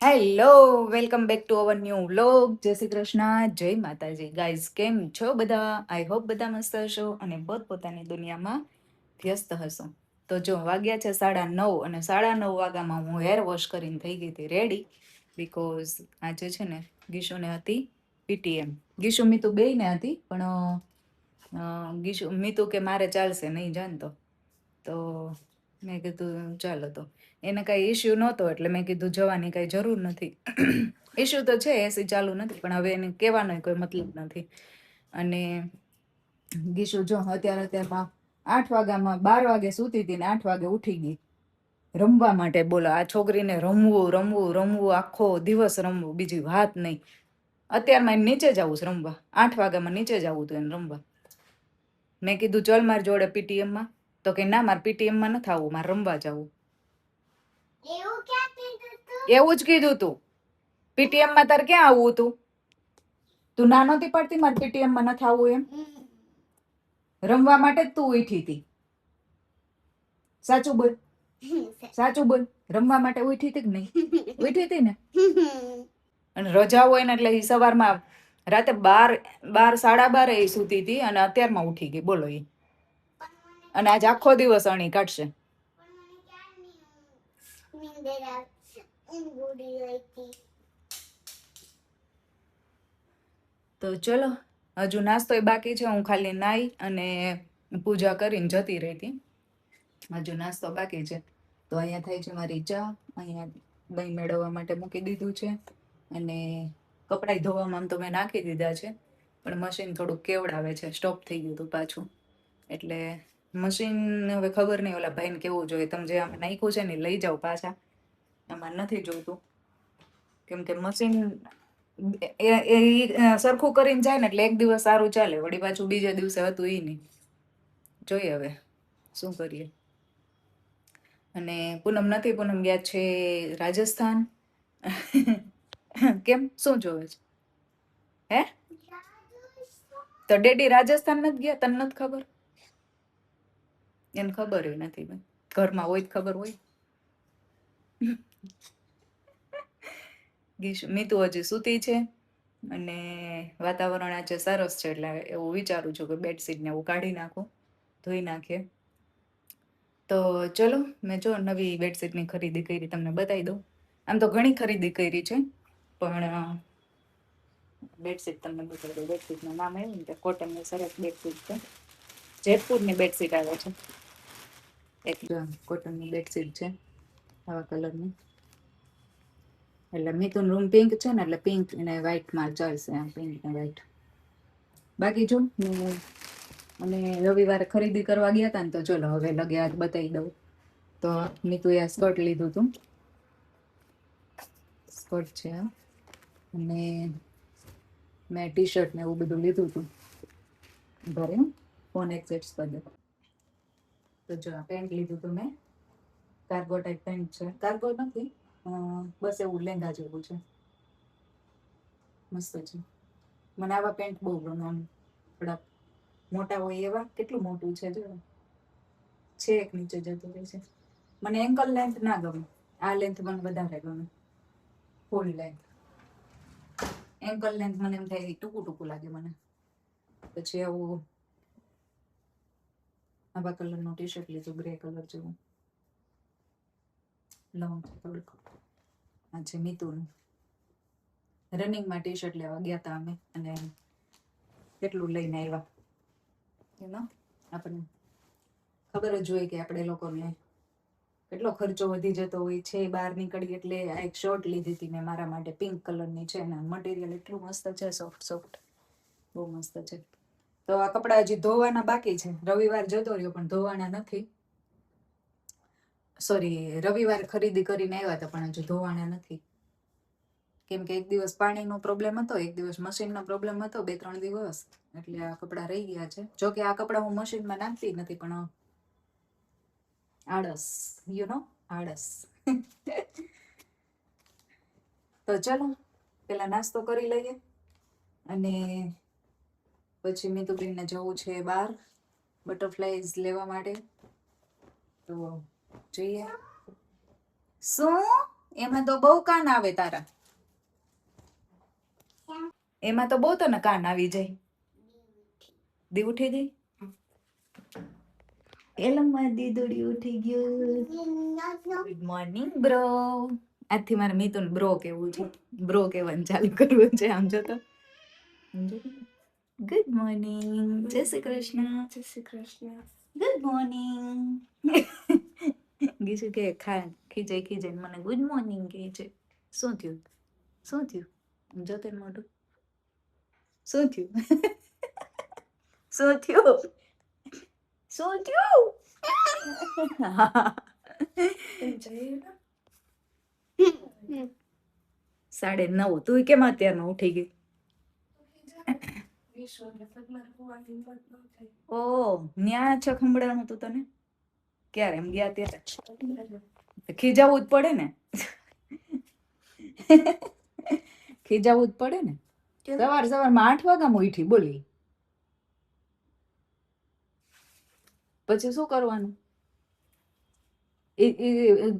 Hello, welcome back to our new vlog. જય શ્રી કૃષ્ણ, જય માતાજી. ગાઈઝ, કેમ છો બધા? આઈ હોપ બધા મસ્ત હશો અને પોતપોતાની દુનિયામાં વ્યસ્ત હશો. તો જો વાગ્યા છે 9:30 અને 9:30 વાગ્યામાં હું હેર વોશ કરીને થઈ ગઈ હતી રેડી. બીકોઝ આજે છે ને ગીશુને હતી પીટીએમ. ગીશુ મીતુ બેયને હતી, પણ ગીશુ મીતુ કે મારે ચાલશે નહીં જાણતો, તો મેં કીધું ચાલો. તો એને કાંઈ ઇશ્યુ નહોતો એટલે મેં કીધું જવાની કાંઈ જરૂર નથી. ઇશ્યુ તો છે, એસી ચાલુ નથી, પણ હવે એને કહેવાનો કોઈ મતલબ નથી. અને ગીશુ જો અત્યારમાં 8 વાગ્યામાં 12 વાગે સૂતી હતી ને 8 વાગે ઉઠી ગઈ રમવા માટે. બોલો, આ છોકરીને રમવું રમવું રમવું, આખો દિવસ રમવું, બીજી વાત નહીં. અત્યારમાં એને નીચે જવું છે રમવા. 8 વાગ્યામાં નીચે જવું હતું એને રમવા. મેં કીધું ચલ મારી જોડે પીટીએમમાં, તો કે ના, મારે પીટીએમમાં નથી આવવું, મારે રમવા જવું. એવું જ કીધું તું. પીટીએમમાં તારે ક્યાં આવવું તું? તું ના નહોતી પડતી મારે પીટીએમમાં નથી આવવું એમ? રમવા માટે જ તું ઉઠી હતી. સાચું બોલ, સાચું બોલ. રમવા માટે ઉઠી હતી કે નહીં? ઉઠી હતી ને. અને રજા હોય ને એટલે એ સવારમાં રાતે 12 સાડા 12 એ સૂતી હતી અને અત્યારમાં ઉઠી ગઈ. બોલો એ. અને આજ આખો દિવસ અણી કાઢશે. તો ચલો, હજુ નાસ્તો બાકી છે. હું ખાલી નાઈ અને પૂજા કરીને જતી રહી હતી. હજુ નાસ્તો બાકી છે. તો અહીંયા થાય છે મારી ચા. અહીંયા દહીં મેળવવા માટે મૂકી દીધું છે. અને કપડાં ધોવામાં તો મેં નાખી દીધા છે, પણ મશીન થોડુંક કેવડાવે છે, સ્ટોપ થઈ ગયું હતું પાછું. એટલે મશીન હવે ખબર નહીં ઓલા ભાઈને કેવું જોઈએ. તમે જે આમ નાખ્યું છે ને લઈ જાઓ પાછા, આમાં નથી જોઈતું. કેમ કે મશીન સરખું કરીને જાય ને એટલે એક દિવસ સારું ચાલે, વળી પાછું બીજા દિવસે હતું એ નહીં. જોઈએ હવે શું કરીએ. અને પૂનમ નથી, પૂનમ ગયા છે રાજસ્થાન. કેમ, શું જોવે છે? હે, તો ડેડી રાજસ્થાન નથી ગયા? તને નથી ખબર? એને ખબર નથી ભાઈ, ઘરમાં હોય ખબર હોય. મીતુ હજી સૂતી છે અને વાતાવરણ આજે સરસ છે, એટલે એવું વિચારું છું કે બેડશીટને એવું કાઢી નાખું, ધોઈ નાખીએ. તો ચલો, મેં જો નવી બેડશીટની ખરીદી કરી, તમને બતાવી દઉં. આમ તો ઘણી ખરીદી કરી છે, પણ બેડશીટ તમને બતાવી દઉં. બેડશીટનું નામ આવ્યું ને, કોટનની સરસ બેડશીટ છે. જયપુરની બેડશીટ આવે છે. એક કોટનની બેડશીટ છે આવા કલરની. એટલે મિતુન રૂમ પિંક છે ને, એટલે પિંક અને વ્હાઈટમાં ચાલશે. આમ પિંક ને વ્હાઈટ. બાકી જો અને રવિવારે ખરીદી કરવા ગયા હતા ને, તો ચલો હવે લગે આજ બતાવી દઉં. તો મિતુએ આ સ્કર્ટ લીધું હતું. સ્કર્ટ છે આ, અને મેં ટી શર્ટ ને એવું બધું લીધું હતું ઘરે. ફોન એક્સેપ્ટ કરી દો. તો જો આ પેન્ટ લીધું હતું મેં, કાર્ગો ટાઈપ પેન્ટ છે. કાર્ગો નથી, બસ એવું લેંગા જેવું છે, મસ્ત છે. મને આવા પેન્ટ બહુ ગમે, થોડાક મોટા હોય એવા. કેટલું મોટું છે જો, છેક નીચે જતું રહે છે. મને એન્કલ લેન્થ ના ગમે, આ લેન્થ મને વધારે ગમે, ફૂલ લેન્થ. એન્કલ લેન્થ મને એમ થાય ટૂંકું ટૂંકું લાગે મને. પછી આવું આવા કલરનું ટી શર્ટ લીધું, ગ્રે કલર જેવું, લોંગ છે થોડુંક. આ છે મિતુનું. રનિંગમાં ટી શર્ટ લેવા ગયા હતા અમે, અને કેટલું લઈને આવ્યા. આપણને ખબર જ હોય કે આપણે લોકોને કેટલો ખર્ચો વધી જતો હોય છે બહાર નીકળી. એટલે આ એક શર્ટ લીધી હતી મેં મારા માટે, પિંક કલરની છે ને મટીરિયલ એટલું મસ્ત છે, સોફ્ટ સોફ્ટ, બહુ મસ્ત છે. તો આ કપડાં હજી ધોવાના બાકી છે. રવિવાર જતો રહ્યો પણ ધોવાના નથી. સોરી, રવિવારે ખરીદી કરીને આવ્યા હતા પણ હજુ ધોવાના નથી. કેમ કે એક દિવસ પાણીનો પ્રોબ્લેમ હતો, એક દિવસ મશીનનો પ્રોબ્લેમ હતો, 2-3 દિવસ, એટલે આ કપડાં રહી ગયા છે. જોકે આ કપડાં હું મશીનમાં નાખતી નથી, પણ આળસ, આળસ. તો ચલો પેલા નાસ્તો કરી લઈએ, અને પછી મિતુબેનને જવું છે બહાર બટરફ્લાઈઝ લેવા માટે. તો જોઈએ. શું એમાં તો બહુ કાન આવે તારા. એમાં તો બહુ તને કાન આવી જાય. દી ઉઠી ગઈ. એલમ્મા દીદુડી ઉઠી ગયું. Good morning bro. આજથી મારે મિતુન બ્રો કેવું છે. બ્રો કહેવાનું ચાલુ કરવું છે. આમ જો તો ગુડ મોર્નિંગ. જય શ્રી કૃષ્ણ. જય શ્રી કૃષ્ણ. Good morning. ગીસુ કે ખીજાઈ ખીજાઈને મને ગુડ મોર્નિંગ કહે છે. શું થયું? શું થયું? જો તે મોઢું. શું થયું? શું થયું? શું થયું? 9:30. તું કેમ અત્યારનો ઉઠી ગઈ? ઓ ન્યા છે ખંભળાનું તું તને ક્યારે એમ ગયા ત્યારે ખીજાવું જ પડે ને. ખીજાવું જ પડે ને. સવારમાં 8 વાગ્યામાં ઉઠી બોલી. પછી શું કરવાનું?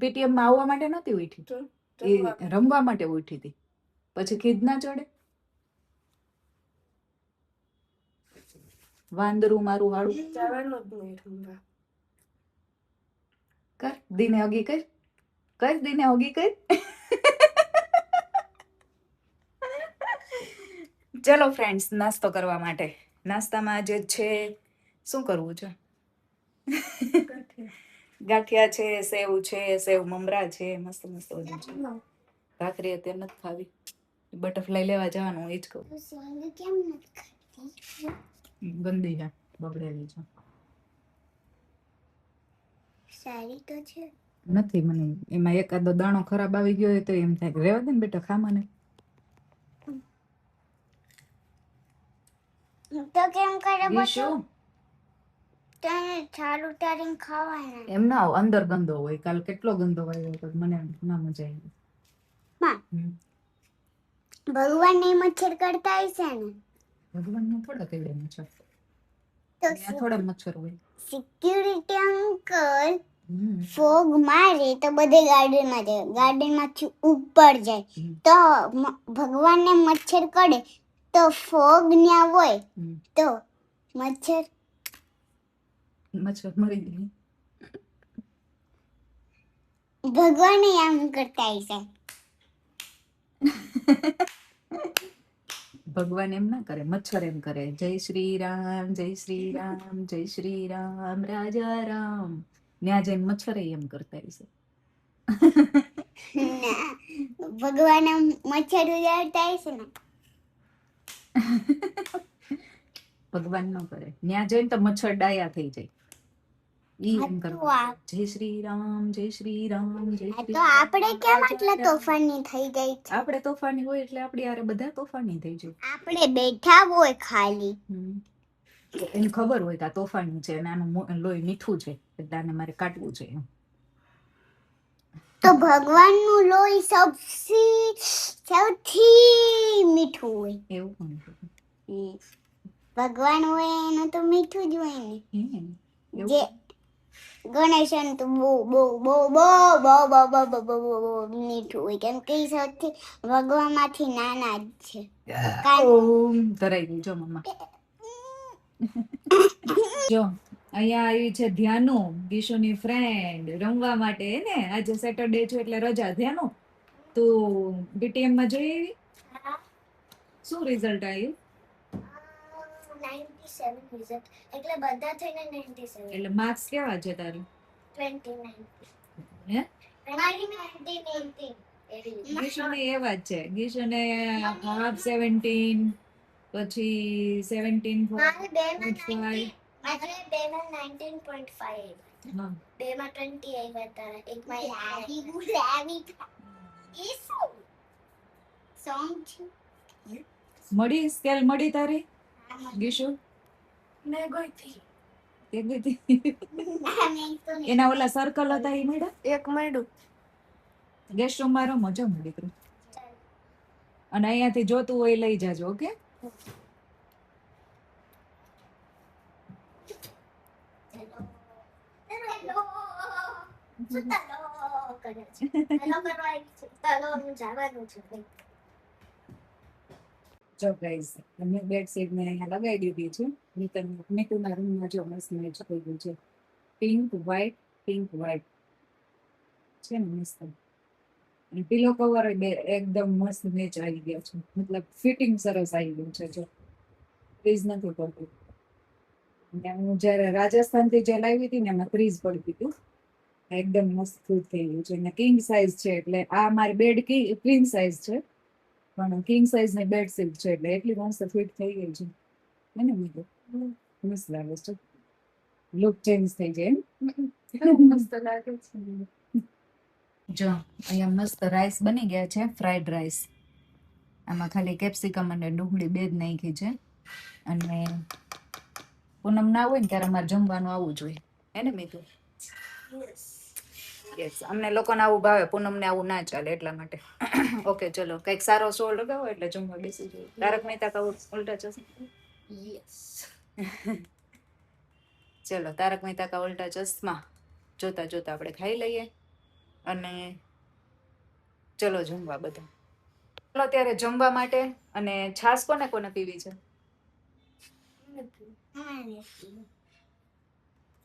પીટીએમ માં આવવા માટે નતી ઉઠી, એ રમવા માટે ઉઠી હતી. પછી ખીજ ના ચડે? વાંદરું મારું હાડું કર દીને હગી કર. કર દીને હગી કર. ચલો ફ્રેન્ડ્સ, નાસ્તો કરવા માટે. નાસ્તામાં આજે છે શું કરવું છે? ગાંઠિયા છે, સેવ છે, સેવ મમરા છે, મસ્ત મસ્ત બધું છે. ભાખરી અત્યારે નથી ખાવી, બટરફ્લાય લેવા જવાનું એ જ કહું. ગંદી છે, બગડેલી છે. સારી તો છે નથી. મને એમાં એકાદો દાણો ખરાબ આવી ગયો હોય તો એમ થાય કે રેવા દે ને બેટા, ખા મને. તો કેમ કરે બધું? તને છાલ ઉતારીને ખાવાના. એમ ના હોય, અંદર ગંદો હોય. કાલ કેટલો ગંદો આવ્યો તો મને ના મજા આવી. માં ભગવાન ને મચ્છર કરતા હશે ને? ભગવાન ને થોડા કેવડે મચ્છર, તો થોડા મચ્છર હોય. સિક્યુરિટી અંકલ ફોગ મારે તો બધે ગાર્ડન માં જાય, ગાર્ડન માંથી ઉપર જાય. તો ભગવાન ને મચ્છર કરડે તો ફોગ ન્યા હોય તો મચ્છર મરી જાય. ભગવાન આમ કરતા હશે. ભગવાન એમ ના કરે, મચ્છર એમ કરે. જય શ્રી રામ, જય શ્રી રામ, જય શ્રી રામ, રાજા રામ. ત્યાં જઈને મચ્છર એમ કરતા હશે. ભગવાન મચ્છર ઉડાડતા હશે ને. ભગવાન ન કરે, ત્યાં જઈને તો મચ્છર ડાયા થઈ જાય. જય શ્રી રામ, જય શ્રી રામ, જય શ્રી રામ. આપણે કેમ આટલા તોફાની થઈ ગઈ? આપણે તોફાની હોય એટલે આપણી હારે બધા તોફાની થઈ જાય. આપણે બેઠા હોય ખાલી, એને ખબર હોય કે આ તોફાની છે અને આનું લોહી મીઠું છે એટલે આને મારે કાટવું છે. તો ભગવાનનું લોહી સૌથી મીઠું હોય. એવું પણ ભગવાન હોય એનું તો મીઠું જ હોય ને. જે ગણેશન તો બહુ બહુ બહુ બહુ બહુ બહુ બહુ બહુ બહુ મીઠું હોય, કેમ કે સૌથી ભગવાન માંથી નાના જ છે. ધરાઈ ગઈ જો મમ્મા. જો અહીંયા આવી છે ધ્યાનુ, ગીશુની ફ્રેન્ડ, રમવા માટે. ને આજે સેટરડે છે એટલે રજા. ધ્યાનુ, તું બીટીએમ માં જોઈ આવી? શું રિઝલ્ટ આવ્યું? 97 રિઝલ્ટ. એટલે બધા થઈને 97. એટલે માર્ક્સ કેવા છે તારું? 29. હે? મારી 19. ગીશુને એવા જ છે. ગીશુને હાફ 17, પછી 17.5. મારે બેમાં 19.5. હા, બેમાં 20 આવ્યા હતા. એકમાં આવી. એ શું સોંગ છે? મળી સ્કેલ મળી તારી ગીશુ? મેં ગઈતી. તે ગઈતી? એના ઓલા સર્કલ હતા એ મળ્યા? એક મળ્યું. ગેસ્ટ રૂમ માં રમો જો દીકરી. અને અહીંયાથી જોતું હોય લઈ જાજો. ઓકે? જો ગાઈસ અમે બેડશીટ ને અહીંયા લગાવી દીધી છે. મીતુના રૂમમાં જો મસ્ત મેચ થઈ ગયું છે. પિંક વ્હાઈટ છે ને મસ્ત. અને પિલો કવર એકદમ મસ્ત મેચ આવી ગયા છે. મતલબ ફિટિંગ સરસ આવી ગયું છે. જો ક્રીઝ નથી પડતું. અને હું જયારે રાજસ્થાન થી જે લાવી હતી ને એમાં ક્રીઝ પડતી હતી. એકદમ મસ્ત ફિટ થઈ ગયું છે. અને કિંગ સાઇઝ છે એટલે આ મારી બેડ ક્વીન સાઇઝ છે. પણ કિંગ સાઇઝ ની બેડશીટ છે એટલે એટલી મસ્ત ફિટ થઈ ગઈ છે. એને મીધું મસ્ત લાગે છે. લુક ચેન્જ થઈ જાય મસ્ત લાગે છે. જો અહીંયા મસ્ત રાઈસ બની ગયા છે. Fried rice. આમાં ખાલી કેપ્સિકમ અને ડુંગળી બે જ નાખી છે. અને પૂનમ ના હોય ને ત્યારે અમારે જમવાનું આવવું જોઈએ. હે ને મીઠું? યસ. અમને લોકોને આવું ભાવે, પૂનમ ને આવું ના ચાલે એટલા માટે. ઓકે ચલો, કઈક સારો શો લગાવો એટલે જમવા બેસી જાય. તારક મહેતા કા ઉલ્ટા ચશ્મા. યસ. ચલો, તારક મહેતા કા ઉલ્ટા ચશ્મા જોતા જોતા આપણે ખાઈ લઈએ અને ચલો જમવા બધા. ચલો ત્યારે જમવા માટે. અને છાશ કોને કોને પીવી છે?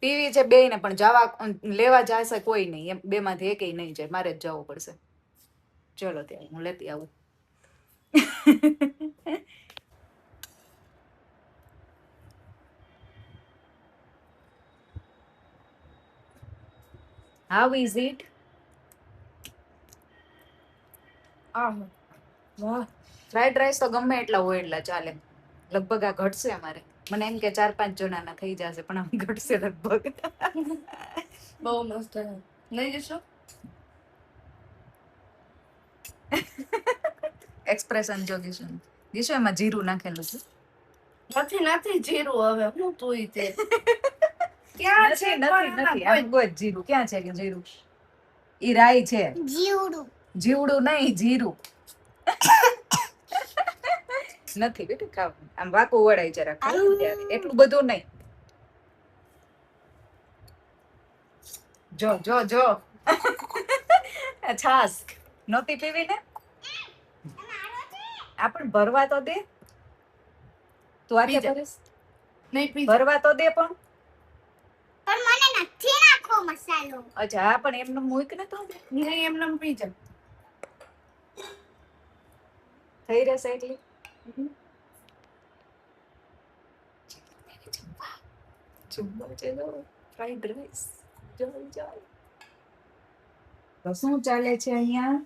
પીવી છે બે ને, પણ જવા લેવા જશે કોઈ નહીં. એમ બે માંથી એક નહીં જાય, મારે જ જવું પડશે. ચલો ત્યારે હું લેતી આવું. How is it? વાહ, ફ્રાઈડ રાઈસ તો ગમે એટલા હોય એટલા ચાલે. લગભગ આ ઘટશે અમારે. મને એમ કે 4-5 જણાના થઈ જશે, પણ આમ ઘટશે લગભગ. બહુ મસ્ત નહીં જશો. એક્સપ્રેશન જો ગીશુ એમાં જીરું નાખેલું છે. નથી જીરું. હવે હું તું તે ક્યાં છે? નથી આમ ગોત જીરું ક્યાં છે? કે જીરું ઈ રાઈ છે. જીવડું નહીં, જીરું. નથી બેટા ખાવ. આમ વાકું વળાય જરા એટલું બધું નહીં. જો જો જો છાસ નહોતી પીવી ને? આપણ ભરવા તો દે. તું આજે ભરીશ? નહીં પી. ભરવા તો દે પણ. મને નથી નાખવો મસાલો. અચ્છા હા, પણ એમને મૂક ને તો. નહીં એમને પી જા. થઈ રહેશે એટલી. ફ્રાઈડ રાઈસ તો શું ચાલે છે અહીંયા?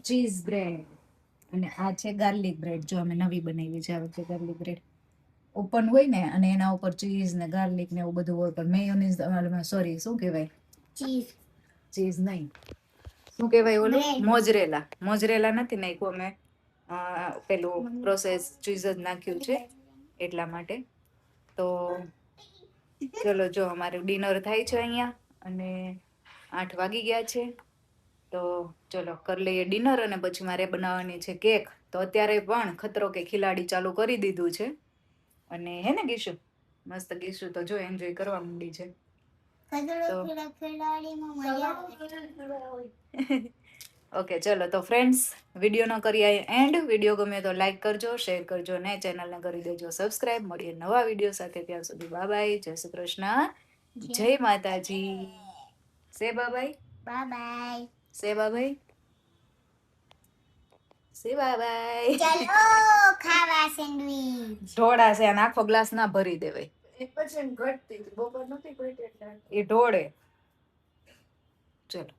Cheese bread. અને આ છે ગાર્લિક બ્રેડ. જો અમે નવી બનાવી છે. આવે છે ગાર્લિક બ્રેડ. ઓપન હોય ને અને એના ઉપર ચીઝ ને ગાર્લિક ને એવું બધું હોય. પણ મેયોનીઝ, સોરી શું કહેવાય? ચીઝ નહીં, શું કહેવાય ઓલું? મોજરેલા નથી નાખ્યું અમે. પેલું પ્રોસેસ ચીઝ જ નાખ્યું છે એટલા માટે. તો ચલો જો અમારું ડિનર થાય છે અહીંયા અને 8 વાગી ગયા છે. તો ચલો કરી લઈએ ડિનર અને પછી મારે બનાવવાની છે કેક. તો અત્યારે પણ ખતરો કે ખિલાડી ચાલુ કરી દીધું છે. અને હે ને ગીશુ? મસ્ત ગીશુ તો જો એન્જોય કરવા માંડી છે. ઓકે ચલો તો ફ્રેન્ડ્સ, વિડીયો નો કરીએ એન્ડ. વિડીયો ગમે તો લાઈક કરજો, શેર કરજો ને ચેનલને કરી દેજો સબસ્ક્રાઇબ. મળીએ નવા વિડીયો સાથે. ત્યાં સુધી બાય બાય. જય શ્રી કૃષ્ણ, જય માતાજી. સે બાય બાય. સે બાય. સે બાય. ચલો ખાવા સેન્ડવિચ. ઢોળા છે અને આખો ગ્લાસ ના ભરી દેવાય. એક પછી ઘટતી બપોર નથી કોઈ એટલે એ ઢોળે. ચલો.